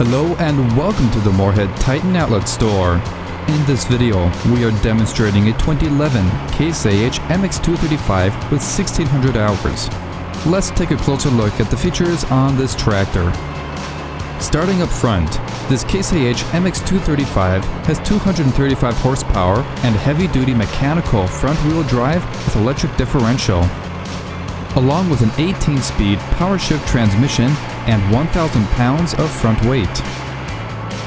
Hello and welcome to the Moorhead-Outlet store. In this video, we are demonstrating a 2011 Case IH MX235-1600 hrs. Let's take a closer look at the features on this tractor. Starting up front, this Case IH MX235 has 235 horsepower and heavy-duty mechanical front-wheel drive with electric differential, along with an 18-speed power shift transmission and 1,000 pounds of front weight.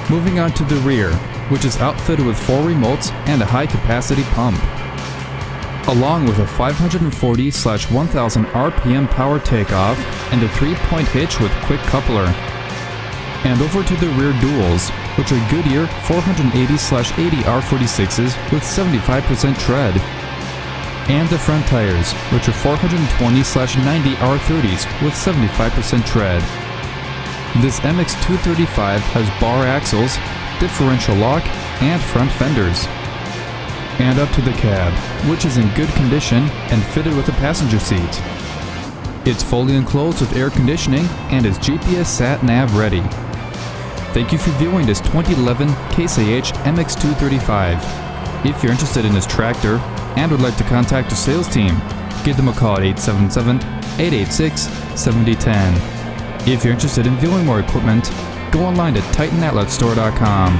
Moving on to the rear, which is outfitted with 4 remotes and a high-capacity pump, along with a 540/1000 RPM power takeoff and a 3-point hitch with quick coupler. And over to the rear duals, which are Goodyear 480/80 R46s with 75% tread, and the front tires, which are 420/90 R30s with 75% tread. This MX235 has bar axles, differential lock, and front fenders. And up to the cab, which is in good condition and fitted with a passenger seat. It's fully enclosed with air conditioning and is GPS Sat Nav ready. Thank you for viewing this 2011 Case IH MX235. If you're interested in this tractor and would like to contact the sales team, give them a call at 877-886-7010. If you're interested in viewing more equipment, go online to TitanOutletStore.com.